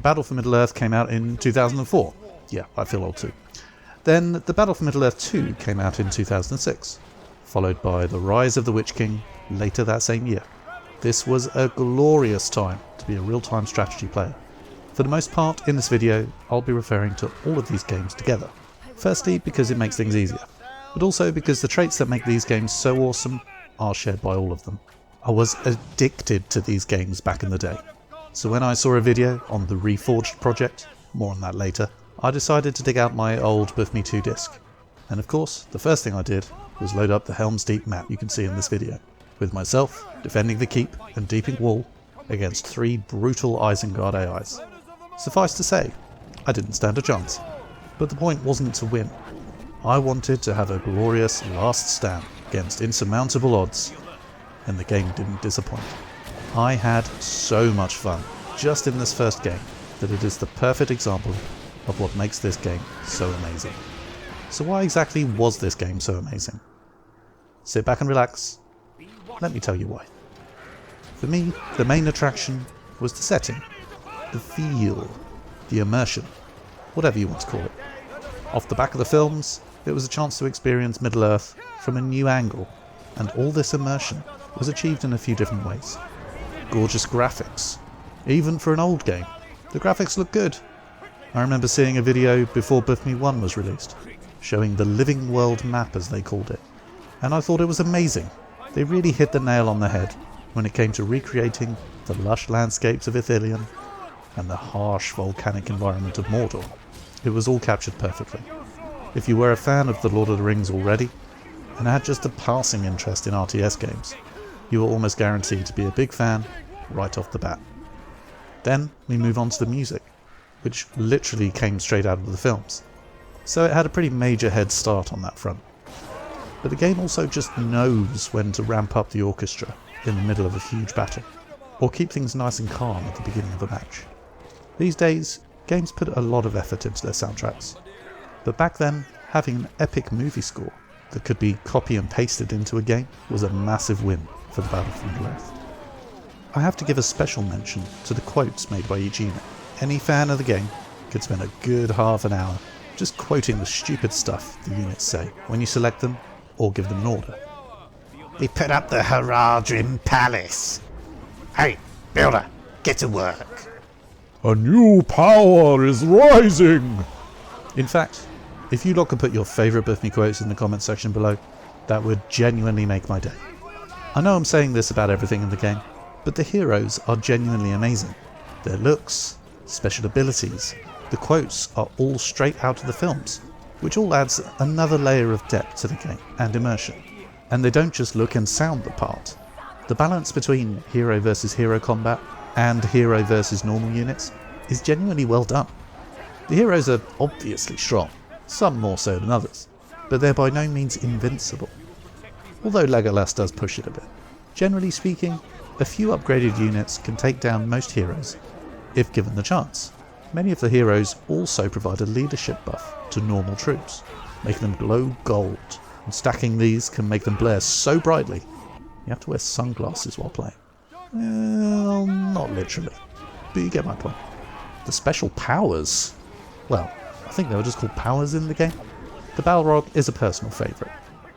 Battle for Middle-earth came out in 2004. Yeah, I feel old too. Then the Battle for Middle-earth 2 came out in 2006, followed by The Rise of the Witch King later that same year. This was a glorious time to be a real-time strategy player. For the most part, in this video, I'll be referring to all of these games together. Firstly, because it makes things easier, but also because the traits that make these games so awesome are shared by all of them. I was addicted to these games back in the day. So when I saw a video on the Reforged project, more on that later, I decided to dig out my old BFME 2 disc. And of course, the first thing I did was load up the Helms Deep map you can see in this video, with myself defending the keep and deeping wall against 3 brutal Isengard AIs. Suffice to say, I didn't stand a chance. But the point wasn't to win. I wanted to have a glorious last stand against insurmountable odds, and the game didn't disappoint. I had so much fun just in this first game that it is the perfect example of what makes this game so amazing. So why exactly was this game so amazing? Sit back and relax. Let me tell you why. For me, the main attraction was the setting, the feel, the immersion, whatever you want to call it. Off the back of the films, it was a chance to experience Middle-earth from a new angle, and all this immersion was achieved in a few different ways. Gorgeous graphics. Even for an old game, the graphics look good. I remember seeing a video before BFME 1 was released, showing the living world map as they called it, and I thought it was amazing. They really hit the nail on the head when it came to recreating the lush landscapes of Ithilien and the harsh volcanic environment of Mordor. It was all captured perfectly. If you were a fan of The Lord of the Rings already, and had just a passing interest in RTS games, you were almost guaranteed to be a big fan right off the bat. Then we move on to the music, which literally came straight out of the films, so it had a pretty major head start on that front. But the game also just knows when to ramp up the orchestra in the middle of a huge battle, or keep things nice and calm at the beginning of a match. These days, games put a lot of effort into their soundtracks, but back then, having an epic movie score that could be copy and pasted into a game was a massive win for the Battle for Middle-earth. I have to give a special mention to the quotes made by each unit. Any fan of the game could spend a good half an hour just quoting the stupid stuff the units say when you select them or give them an order. We put up the Haradrim Palace. Hey, builder, get to work. A new power is rising! In fact, if you lot could put your favourite BFME quotes in the comments section below, that would genuinely make my day. I know I'm saying this about everything in the game, but the heroes are genuinely amazing. Their looks, special abilities, the quotes are all straight out of the films, which all adds another layer of depth to the game and immersion. And they don't just look and sound the part. The balance between hero versus hero combat and hero versus normal units is genuinely well done. The heroes are obviously strong, some more so than others, but they're by no means invincible. Although Legolas does push it a bit. Generally speaking, a few upgraded units can take down most heroes, if given the chance. Many of the heroes also provide a leadership buff to normal troops, making them glow gold, and stacking these can make them blare so brightly you have to wear sunglasses while playing. Well, not literally, but you get my point. The special powers, well, I think they were just called powers in the game. The Balrog is a personal favourite.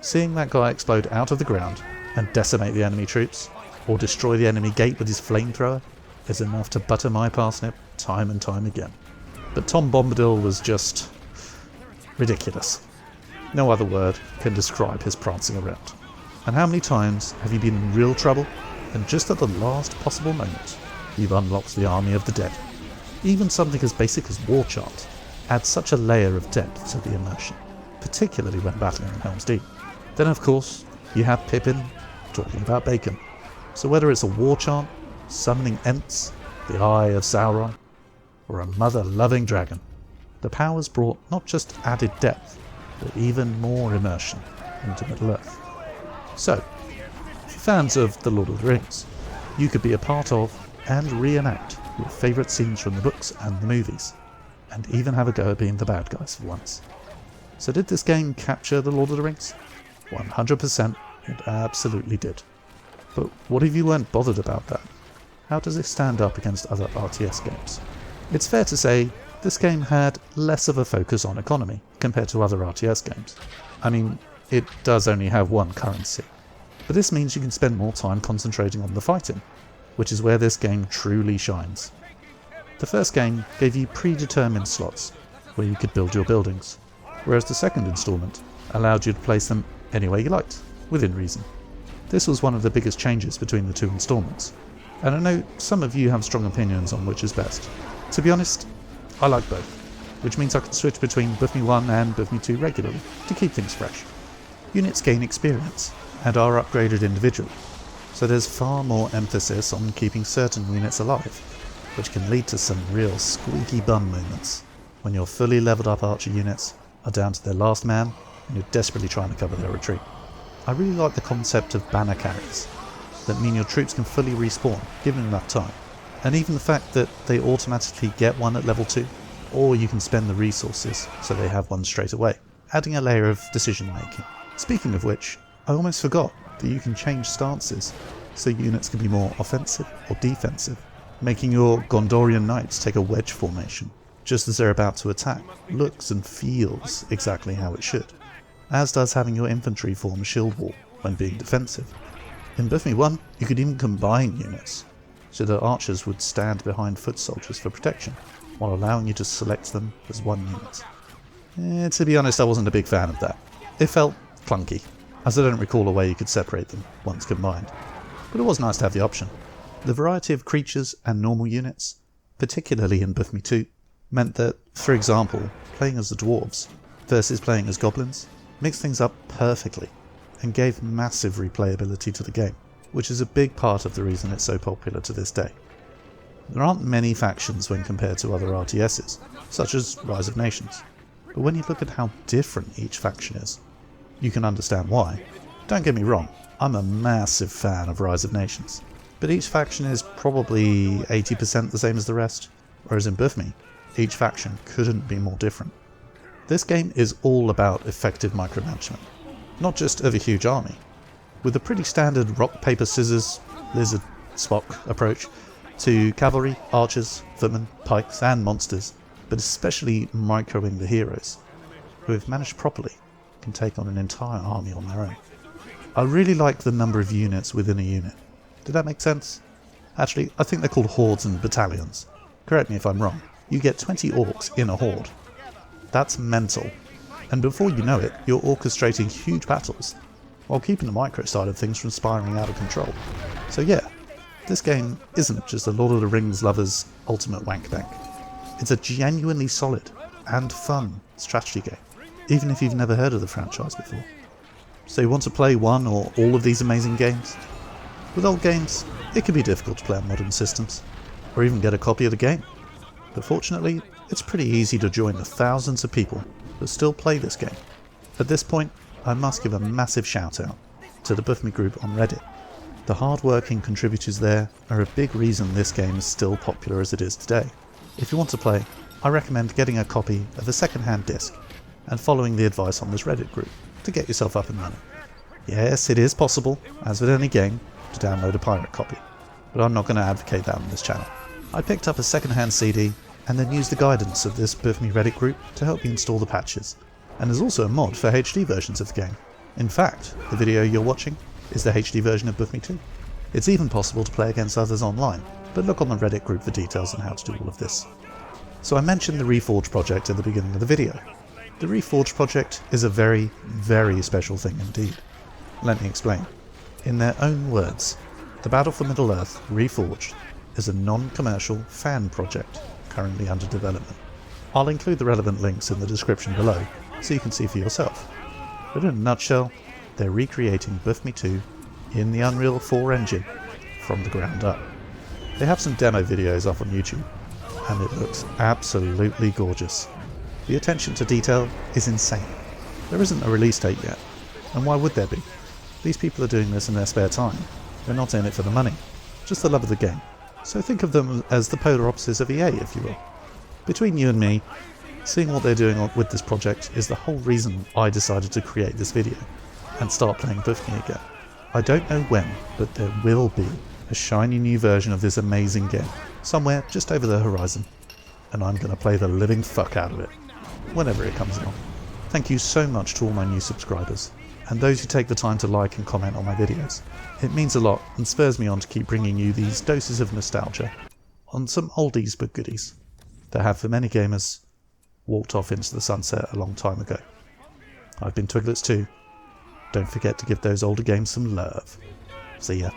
Seeing that guy explode out of the ground and decimate the enemy troops, or destroy the enemy gate with his flamethrower, is enough to butter my parsnip time and time again. But Tom Bombadil was just ridiculous. No other word can describe his prancing around. And how many times have you been in real trouble, and just at the last possible moment, you've unlocked the army of the dead? Even something as basic as War Chant adds such a layer of depth to the immersion, particularly when battling in Helms Deep. Then of course, you have Pippin talking about bacon. So whether it's a War Chant, summoning Ents, the Eye of Sauron, or a mother-loving dragon, the powers brought not just added depth, but even more immersion into Middle-earth. So, for fans of The Lord of the Rings, you could be a part of and reenact your favourite scenes from the books and the movies, and even have a go at being the bad guys for once. So did this game capture The Lord of the Rings? 100% it absolutely did. But what if you weren't bothered about that? How does it stand up against other RTS games? It's fair to say this game had less of a focus on economy compared to other RTS games. I mean, it does only have one currency, but this means you can spend more time concentrating on the fighting, which is where this game truly shines. The first game gave you predetermined slots where you could build your buildings, whereas the second installment allowed you to place them anywhere you liked, within reason. This was one of the biggest changes between the two installments, and I know some of you have strong opinions on which is best. To be honest, I like both, which means I can switch between BFME 1 and BFME 2 regularly to keep things fresh. Units gain experience and are upgraded individually, so there's far more emphasis on keeping certain units alive, which can lead to some real squeaky bum moments when your fully leveled up archer units are down to their last man and you're desperately trying to cover their retreat. I really like the concept of banner carries that mean your troops can fully respawn given enough time, and even the fact that they automatically get one at level 2, or you can spend the resources so they have one straight away, adding a layer of decision making. Speaking of which, I almost forgot that you can change stances so units can be more offensive or defensive, making your Gondorian knights take a wedge formation just as they're about to attack looks and feels exactly how it should, as does having your infantry form a shield wall when being defensive. In BFME 1 you could even combine units, so that archers would stand behind foot soldiers for protection, while allowing you to select them as one unit. To be honest, I wasn't a big fan of that. It felt clunky, as I don't recall a way you could separate them once combined, but it was nice to have the option. The variety of creatures and normal units, particularly in BFME 2, meant that, for example, playing as the dwarves versus playing as goblins mixed things up perfectly and gave massive replayability to the game, which is a big part of the reason it's so popular to this day. There aren't many factions when compared to other RTSs, such as Rise of Nations, but when you look at how different each faction is, you can understand why. Don't get me wrong, I'm a massive fan of Rise of Nations, but each faction is probably 80% the same as the rest, whereas in BFME, each faction couldn't be more different. This game is all about effective micromanagement, not just of a huge army. With a pretty standard rock, paper, scissors, lizard, Spock approach to cavalry, archers, footmen, pikes and monsters, but especially microing the heroes, who if managed properly can take on an entire army on their own. I really like the number of units within a unit. Did that make sense? Actually, I think they're called hordes and battalions. Correct me if I'm wrong. You get 20 orcs in a horde. That's mental. And before you know it, you're orchestrating huge battles, while keeping the micro side of things from spiraling out of control. So yeah, this game isn't just a Lord of the Rings lovers' ultimate wank bank. It's a genuinely solid and fun strategy game, even if you've never heard of the franchise before. So you want to play one or all of these amazing games? With old games, it can be difficult to play on modern systems, or even get a copy of the game. But fortunately, it's pretty easy to join the thousands of people that still play this game. At this point, I must give a massive shout out to the BFME group on Reddit. The hard-working contributors there are a big reason this game is still popular as it is today. If you want to play, I recommend getting a copy of a second-hand disc and following the advice on this Reddit group to get yourself up and running. Yes, it is possible, as with any game, to download a pirate copy, but I'm not going to advocate that on this channel. I picked up a second-hand CD and then used the guidance of this BFME Reddit group to help you install the patches, and there's also a mod for HD versions of the game. In fact, the video you're watching is the HD version of BFME 2. It's even possible to play against others online, but look on the Reddit group for details on how to do all of this. So I mentioned the Reforged project at the beginning of the video. The Reforged project is a very, very special thing indeed. Let me explain. In their own words, the Battle for Middle-earth Reforged is a non-commercial fan project currently under development. I'll include the relevant links in the description below so you can see for yourself. But in a nutshell, they're recreating BFME 2 in the Unreal 4 engine from the ground up. They have some demo videos up on YouTube, and it looks absolutely gorgeous. The attention to detail is insane. There isn't a release date yet, and why would there be? These people are doing this in their spare time. They're not in it for the money, just the love of the game. So think of them as the polar opposites of EA, if you will. Between you and me, seeing what they're doing with this project is the whole reason I decided to create this video and start playing BFME again. I don't know when, but there will be a shiny new version of this amazing game, somewhere just over the horizon. and I'm going to play the living fuck out of it, whenever it comes along. Thank you so much to all my new subscribers, and those who take the time to like and comment on my videos. It means a lot and spurs me on to keep bringing you these doses of nostalgia on some oldies but goodies that have, for many gamers, walked off into the sunset a long time ago. I've been Twiglets too. Don't forget to give those older games some love. See ya.